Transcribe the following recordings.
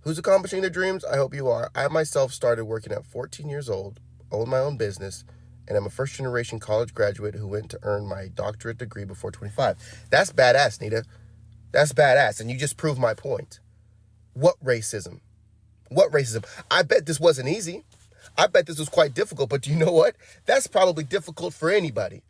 Who's accomplishing their dreams? I hope you are. I myself started working at 14 years old, own my own business, and I'm a first-generation college graduate who went to earn my doctorate degree before 25. That's badass, Nita. That's badass, and you just proved my point. What racism? What racism? I bet this wasn't easy. I bet this was quite difficult, but do you know what? That's probably difficult for anybody.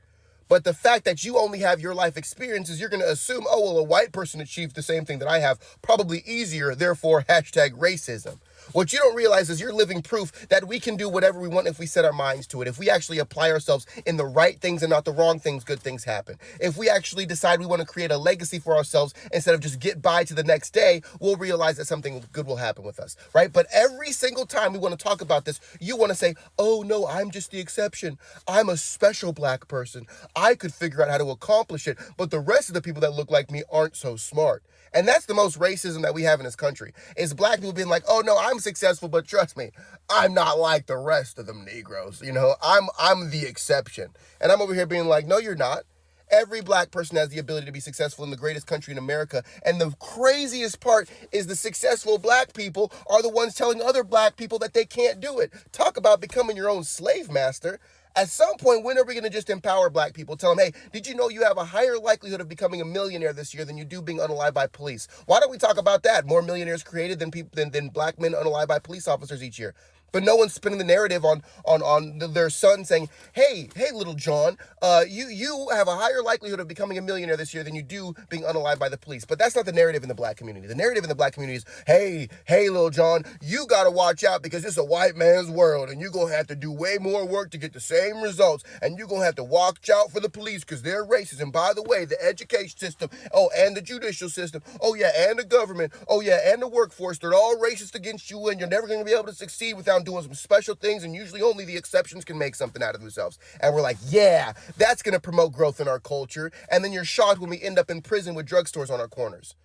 But the fact that you only have your life experiences, you're going to assume, oh, well, a white person achieved the same thing that I have, probably easier, therefore, hashtag racism. What you don't realize is you're living proof that we can do whatever we want if we set our minds to it. If we actually apply ourselves in the right things and not the wrong things, good things happen. If we actually decide we want to create a legacy for ourselves instead of just get by to the next day, we'll realize that something good will happen with us, right? But every single time we want to talk about this, you want to say, oh, no, I'm just the exception. I'm a special black person. I could figure out how to accomplish it, but the rest of the people that look like me aren't so smart. And that's the most racism that we have in this country, is black people being like, oh, no, I'm successful, but trust me, I'm not like the rest of them Negroes. You know, I'm the exception. And I'm over here being like, no, you're not. Every black person has the ability to be successful in the greatest country in America. And the craziest part is the successful black people are the ones telling other black people that they can't do it. Talk about becoming your own slave master. At some point, when are we going to just empower black people? Tell them, hey, did you know you have a higher likelihood of becoming a millionaire this year than you do being unalived by police? Why don't we talk about that? More millionaires created than black men unalived by police officers each year. But no one's spinning the narrative on their son saying, hey, little John, you have a higher likelihood of becoming a millionaire this year than you do being unalived by the police. But that's not the narrative in the black community. The narrative in the black community is, hey, little John, you got to watch out because it's a white man's world and you're going to have to do way more work to get the same results. And you're going to have to watch out for the police because they're racist. And by the way, the education system, and the judicial system, and the government, and the workforce, they're all racist against you and you're never going to be able to succeed without doing some special things, and usually only the exceptions can make something out of themselves. And we're like, yeah, that's going to promote growth in our culture. And then you're shocked when we end up in prison with drugstores on our corners.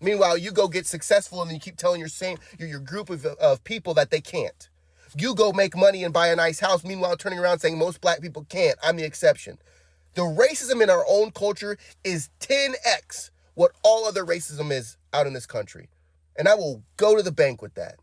Meanwhile, you go get successful and then you keep telling your group of people that they can't. You go make money and buy a nice house, meanwhile turning around saying most black people can't. I'm the exception. The racism in our own culture is 10x what all other racism is out in this country. And I will go to the bank with that.